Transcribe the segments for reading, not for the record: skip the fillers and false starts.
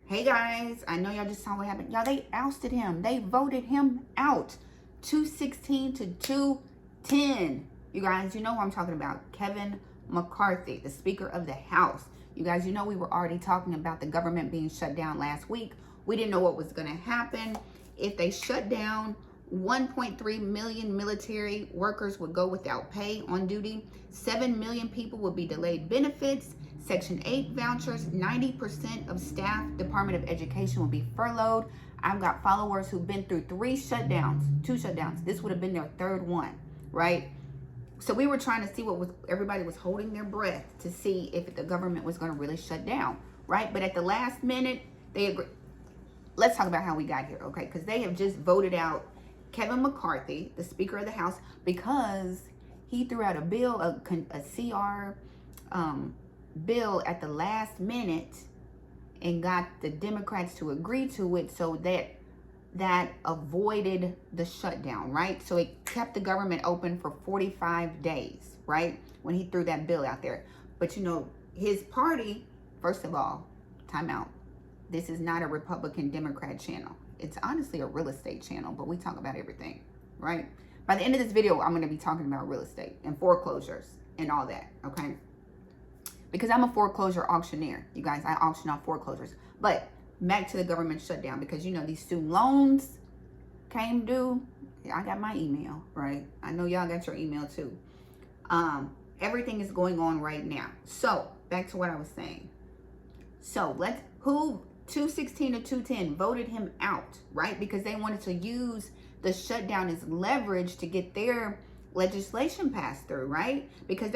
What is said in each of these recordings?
Hey guys, I know y'all just saw what happened. Y'all, they ousted him. They voted him out. 216 to 210. You guys, you know who I'm talking about. Kevin McCarthy, the Speaker of the House. You guys, you know we were already talking about the government being shut down last week. We didn't know what was going to happen. If they shut down, 1.3 million military workers would go without pay on duty. 7 million people would be delayed benefits. Section 8 vouchers, 90% of staff, Department of Education will be furloughed. I've got followers who've been through 2 shutdowns. This would have been their 3rd one, right? So we were trying to see everybody was holding their breath to see if the government was going to really shut down, right? But at the last minute, they agreed. Let's talk about how we got here, okay? Because they have just voted out Kevin McCarthy, the Speaker of the House, because he threw out a bill, a CR bill at the last minute and got the Democrats to agree to it, so that avoided the shutdown, right? So it kept the government open for 45 days, right? When he threw that bill out there. But you know, his party, first of all, time out. This is not a Republican Democrat channel. It's honestly a real estate channel, but we talk about everything, right? By the end of this video, I'm going to be talking about real estate and foreclosures and all that, okay? Because I'm a foreclosure auctioneer, you guys. I auction off foreclosures. But back to the government shutdown, because you know these student loans came due. I got my email, right? I know y'all got your email too. Everything is going on right now. So back to what I was saying. So 216 to 210 voted him out, right? Because they wanted to use the shutdown as leverage to get their legislation passed through, right? Because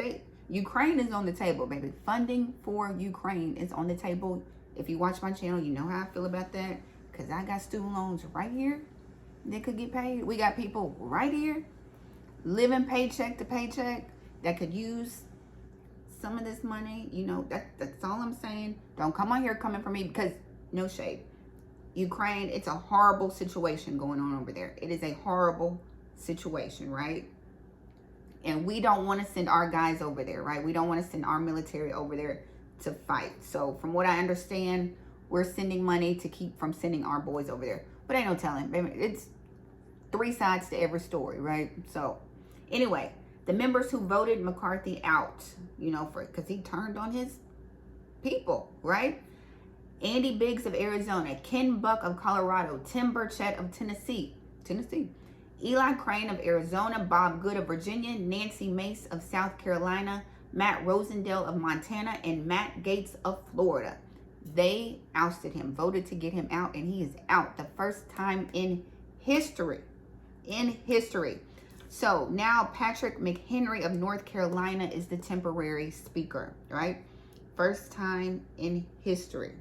Ukraine is on the table, baby. Funding for Ukraine is on the table. If you watch my channel, you know how I feel about that. Because I got student loans right here that could get paid. We got people right here living paycheck to paycheck that could use some of this money. You know, that's all I'm saying. Don't come on here coming for me, because no shade. Ukraine, it's a horrible situation going on over there. It is a horrible situation, right? And we don't want to send our guys over there, right? We don't want to send our military over there to fight. So from what I understand, we're sending money to keep from sending our boys over there. But ain't no telling. It's 3 sides to every story, right? So anyway, the members who voted McCarthy out, you know, because he turned on his people, right? Andy Biggs of Arizona, Ken Buck of Colorado, Tim Burchett of Tennessee, Eli Crane of Arizona, Bob Good of Virginia, Nancy Mace of South Carolina, Matt Rosendale of Montana, and Matt Gaetz of Florida. They ousted him, voted to get him out, and he is out. The first time in history. So now Patrick McHenry of North Carolina is the temporary speaker, right? First time in history.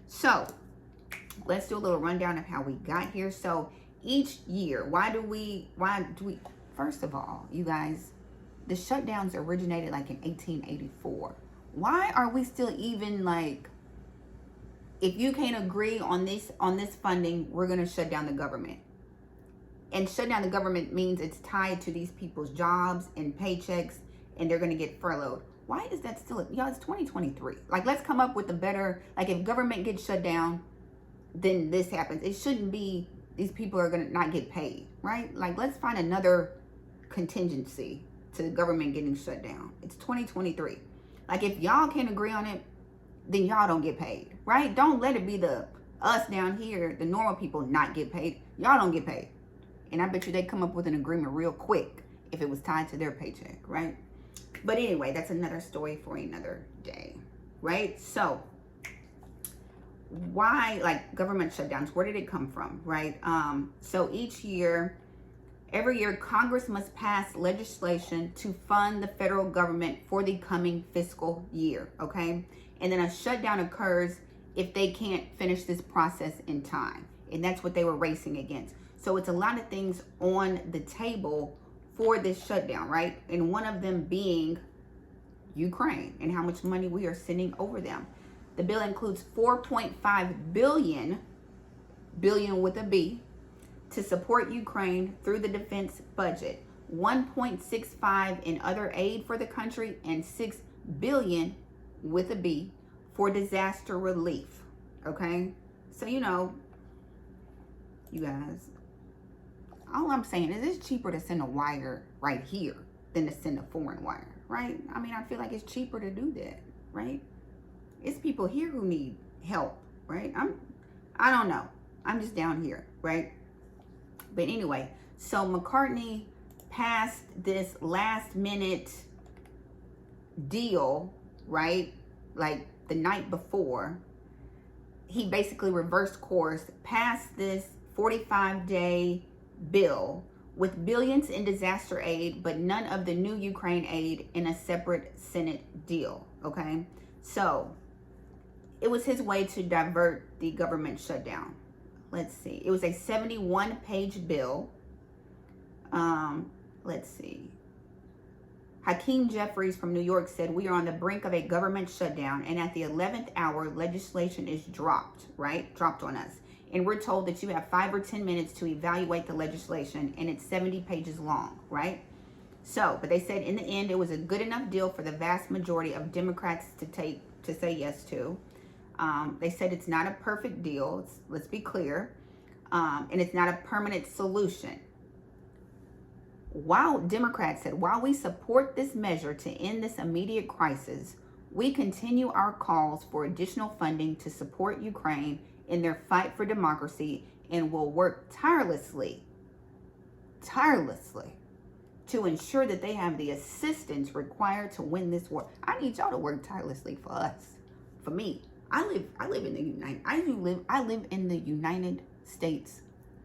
So let's do a little rundown of how we got here. So each year, why do we, first of all, you guys, the shutdowns originated like in 1884. Why are we still even like, if you can't agree on this funding, we're going to shut down the government. And shut down the government means it's tied to these people's jobs and paychecks, and they're going to get furloughed. Why is that still, y'all, it's 2023. Like, let's come up with a better, like if government gets shut down, then this happens. It shouldn't be these people are going to not get paid, right? Like, let's find another contingency to the government getting shut down. It's 2023. Like, if y'all can't agree on it, then y'all don't get paid, right? Don't let it be us down here, the normal people, not get paid. Y'all don't get paid. And I bet you they come up with an agreement real quick if it was tied to their paycheck, right? But anyway, that's another story for another day, right? So why, like, government shutdowns, where did it come from, right? So every year, Congress must pass legislation to fund the federal government for the coming fiscal year, okay? And then a shutdown occurs if they can't finish this process in time. And that's what they were racing against. So it's a lot of things on the table for this shutdown, right? And one of them being Ukraine and how much money we are sending over them. The bill includes $4.5 billion with a B, to support Ukraine through the defense budget, $1.65 in other aid for the country, and $6 billion with a B for disaster relief. Okay, So, you know, you guys, all I'm saying is it's cheaper to send a wire right here than to send a foreign wire, right? I mean, I feel like it's cheaper to do that, right? It's people here who need help, right? I don't know. I'm just down here, right? But anyway, so McCarthy passed this last minute deal, right? Like the night before. He basically reversed course, passed this 45-day bill with billions in disaster aid, but none of the new Ukraine aid in a separate Senate deal, okay? So it was his way to divert the government shutdown. Let's see. It was a 71-page bill. Let's see. Hakeem Jeffries from New York said, we are on the brink of a government shutdown, and at the 11th hour, legislation is dropped, right? Dropped on us. And we're told that you have 5 or 10 minutes to evaluate the legislation, and it's 70 pages long, right? So, but they said in the end, it was a good enough deal for the vast majority of Democrats to say yes to. They said it's not a perfect deal, let's be clear, and it's not a permanent solution. While Democrats said, while we support this measure to end this immediate crisis, we continue our calls for additional funding to support Ukraine in their fight for democracy and will work tirelessly to ensure that they have the assistance required to win this war. I need y'all to work tirelessly for us, for me. I live in the United States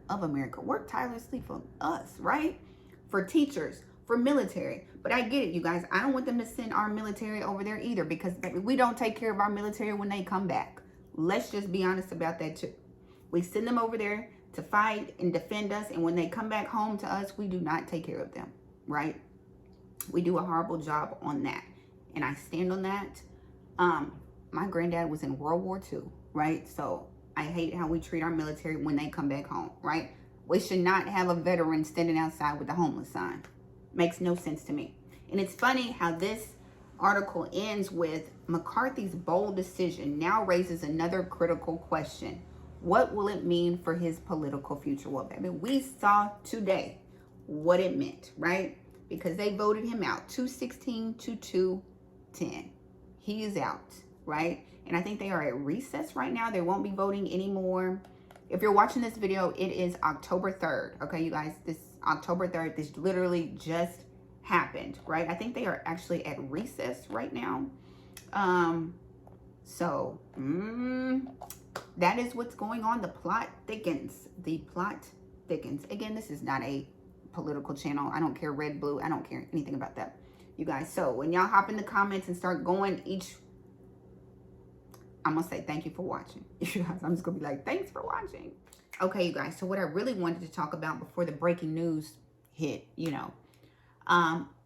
of America. Work tirelessly for us, right? For teachers, for military. But I get it, you guys. I don't want them to send our military over there either, because we don't take care of our military when they come back. Let's just be honest about that too. We send them over there to fight and defend us, and when they come back home to us, we do not take care of them, right? We do a horrible job on that, and I stand on that. My granddad was in World War II, right? So I hate how we treat our military when they come back home, right? We should not have a veteran standing outside with a homeless sign. Makes no sense to me. And it's funny how this article ends with McCarthy's bold decision now raises another critical question. What will it mean for his political future? Well, baby, we saw today what it meant, right? Because they voted him out, 216 to 210. He is out, right? And I think they are at recess right now. They won't be voting anymore. If you're watching this video, it is October 3rd. Okay, you guys, this October 3rd, this literally just happened, right? I think they are actually at recess right now. That is what's going on. The plot thickens. The plot thickens. Again, this is not a political channel. I don't care red, blue. I don't care anything about that, you guys. So when y'all hop in the comments and start going I'm going to say thank you for watching. You guys, I'm just going to be like, thanks for watching. Okay, you guys. So what I really wanted to talk about before the breaking news hit,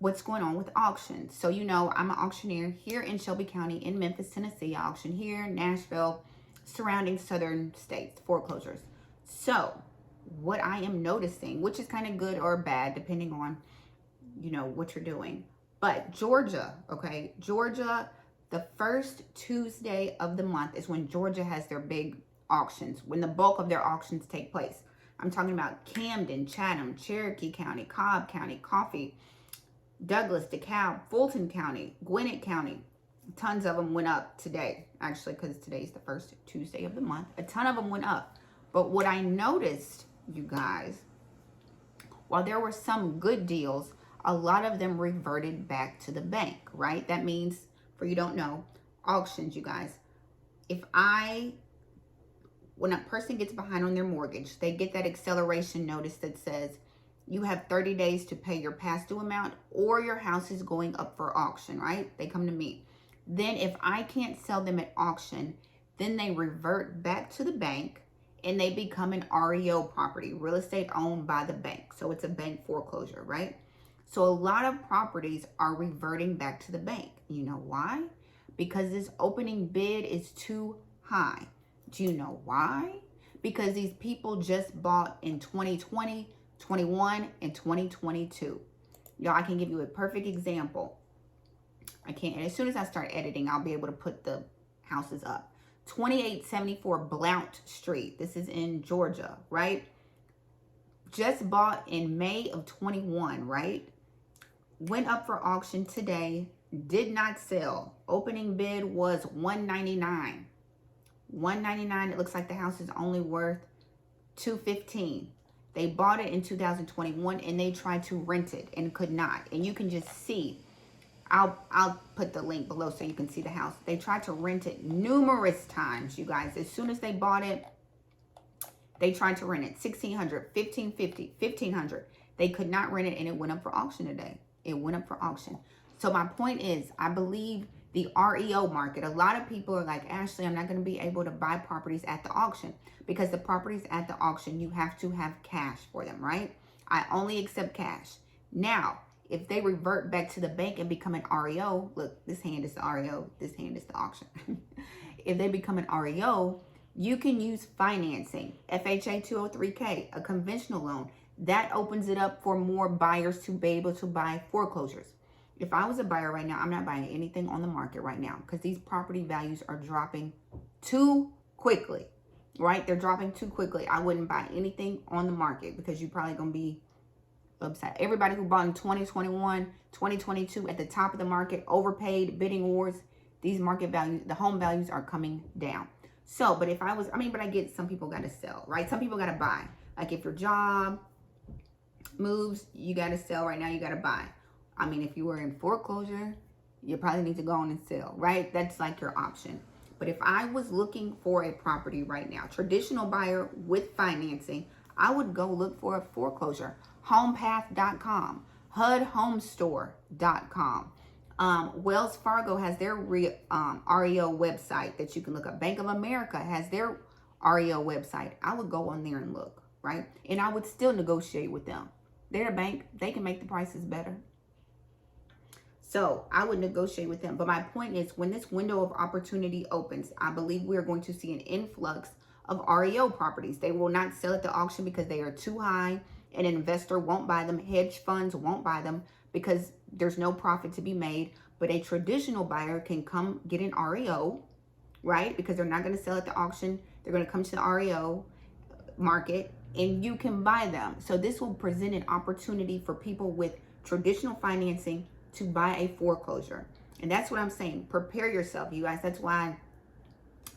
what's going on with auctions. So, I'm an auctioneer here in Shelby County in Memphis, Tennessee. I auction here, Nashville, surrounding southern states, foreclosures. So what I am noticing, which is kind of good or bad, depending on, what you're doing. But Georgia, okay, Georgia, the first Tuesday of the month is when Georgia has their big auctions, when the bulk of their auctions take place. I'm talking about Camden, Chatham, Cherokee County, Cobb County, Coffee, Douglas, DeKalb, Fulton County, Gwinnett County. Tons of them went up today, actually, because today's the first Tuesday of the month. A ton of them went up. But what I noticed, you guys, while there were some good deals, a lot of them reverted back to the bank, right? That means, for you don't know, auctions, you guys. When a person gets behind on their mortgage, they get that acceleration notice that says you have 30 days to pay your past due amount or your house is going up for auction, right? They come to me. Then if I can't sell them at auction, then they revert back to the bank and they become an REO property, real estate owned by the bank. So it's a bank foreclosure, right? So a lot of properties are reverting back to the bank. You know why? Because this opening bid is too high. Do you know why? Because these people just bought in 2020, 21, and 2022. Y'all, I can give you a perfect example. I can't, and as soon as I start editing, I'll be able to put the houses up. 2874 Blount Street. This is in Georgia, right? Just bought in May of 21, right? Went up for auction today. Did not sell. Opening bid was $199. $199. It looks like the house is only worth $215. They bought it in 2021 and they tried to rent it and could not. And you can just see. I'll put the link below so you can see the house. They tried to rent it numerous times, you guys. As soon as they bought it, they tried to rent it. $1,600, $1,550, $1,500. They could not rent it and it went up for auction today. It went up for auction. So my point is, I believe the REO market, a lot of people are like, Ashley, I'm not going to be able to buy properties at the auction because the properties at the auction, you have to have cash for them, right? I only accept cash. Now, if they revert back to the bank and become an REO, look, this hand is the REO, this hand is the auction. If they become an REO, you can use financing, FHA 203K, a conventional loan. That opens it up for more buyers to be able to buy foreclosures. If I was a buyer right now, I'm not buying anything on the market right now because these property values are dropping too quickly, right? They're dropping too quickly. I wouldn't buy anything on the market because you're probably going to be upset. Everybody who bought in 2021, 2022 at the top of the market, overpaid, bidding wars, these market values, the home values are coming down. So, but if I was, but I get some people got to sell, right? Some people got to buy. Like if your job moves, you got to sell right now, you got to buy. If you were in foreclosure, you probably need to go on and sell, right? That's like your option. But if I was looking for a property right now, traditional buyer with financing, I would go look for a foreclosure. Homepath.com, HUDHomestore.com. Wells Fargo has their REO website that you can look up. Bank of America has their REO website. I would go on there and look, right? And I would still negotiate with them. They're a bank. They can make the prices better. So I would negotiate with them. But my point is, when this window of opportunity opens, I believe we're going to see an influx of REO properties. They will not sell at the auction because they are too high. An investor won't buy them. Hedge funds won't buy them because there's no profit to be made. But a traditional buyer can come get an REO, right? Because they're not going to sell at the auction. They're going to come to the REO market and you can buy them. So this will present an opportunity for people with traditional financing to buy a foreclosure. And that's what I'm saying. Prepare yourself, you guys. That's why I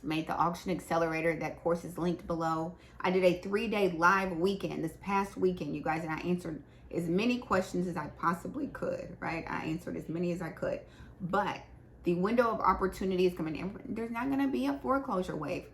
made the auction accelerator. That course is linked below. I did a 3-day live weekend this past weekend, you guys, and I answered as many questions as I possibly could, right? I answered as many as I could. But the window of opportunity is coming in. There's not going to be a foreclosure wave.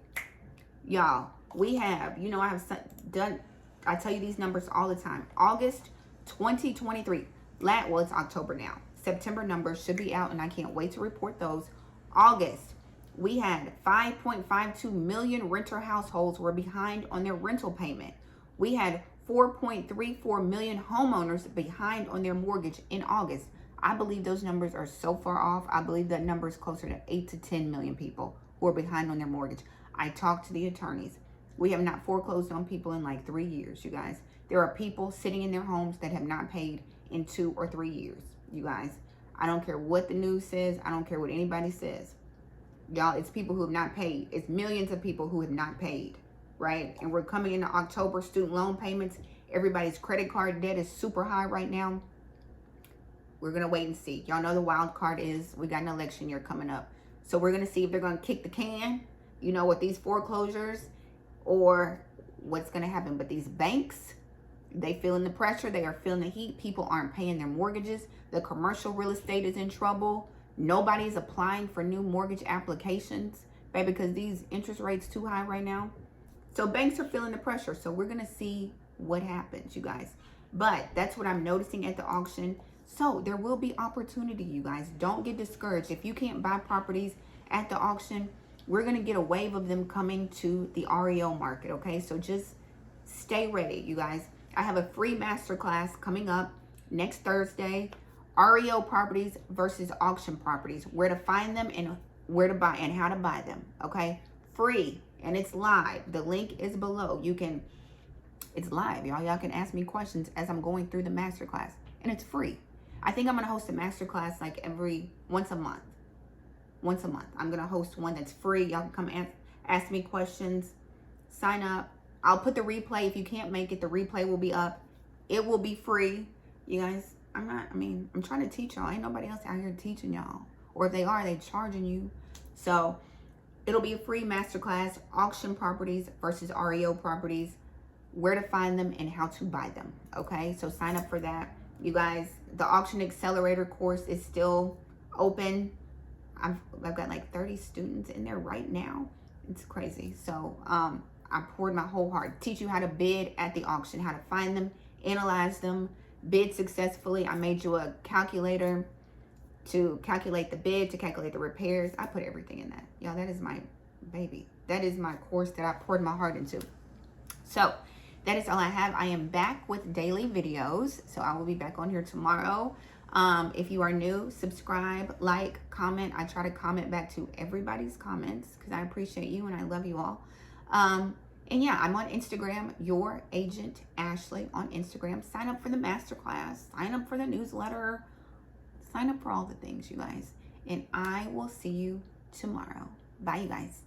Y'all, we have, I have done, I tell you these numbers all the time. August 2023. Well, it's October now. September numbers should be out, and I can't wait to report those. August, we had 5.52 million renter households were behind on their rental payment. We had 4.34 million homeowners behind on their mortgage in August. I believe those numbers are so far off. I believe that number is closer to 8 to 10 million people who are behind on their mortgage. I talked to the attorneys. We have not foreclosed on people in like 3 years, you guys. There are people sitting in their homes that have not paid in 2 or 3 years, you guys. I don't care what the news says. I don't care what anybody says. Y'all, it's people who have not paid. It's millions of people who have not paid, right? And we're coming into October, student loan payments. Everybody's credit card debt is super high right now. We're going to wait and see. Y'all know the wild card is we got an election year coming up. So we're going to see if they're going to kick the can, with these foreclosures, or what's going to happen. But these banks, they feeling the pressure. They are feeling the heat. People aren't paying their mortgages. The commercial real estate is in trouble. Nobody's applying for new mortgage applications, baby, because these interest rates too high right now. So banks are feeling the pressure. So we're going to see what happens, you guys. But that's what I'm noticing at the auction. So there will be opportunity, you guys. Don't get discouraged. If you can't buy properties at the auction, we're going to get a wave of them coming to the REO market, okay? So just stay ready, you guys. I have a free masterclass coming up next Thursday. REO properties versus auction properties. Where to find them and where to buy and how to buy them, okay? Free, and it's live. The link is below. It's live, y'all. Y'all can ask me questions as I'm going through the masterclass, and it's free. I think I'm going to host a masterclass like once a month. I'm going to host one that's free. Y'all can come ask me questions, sign up. I'll put the replay. If you can't make it, the replay will be up. It will be free. You guys, I'm trying to teach y'all. Ain't nobody else out here teaching y'all. Or if they are, they charging you. So it'll be a free masterclass, auction properties versus REO properties, where to find them and how to buy them. Okay, so sign up for that. You guys, the auction accelerator course is still open. I've got like 30 students in there right now. It's crazy. So I poured my whole heart. Teach you how to bid at the auction, how to find them, analyze them, bid successfully. I made you a calculator to calculate the bid, to calculate the repairs. I put everything in that. Y'all, that is my baby. That is my course that I poured my heart into. So that is all I have. I am back with daily videos. So I will be back on here tomorrow. If you are new, subscribe, like, comment. I try to comment back to everybody's comments because I appreciate you and I love you all. And yeah, I'm on Instagram, Your Agent Ashley on Instagram. Sign up for the masterclass. Sign up for the newsletter. Sign up for all the things, you guys. And I will see you tomorrow. Bye, you guys.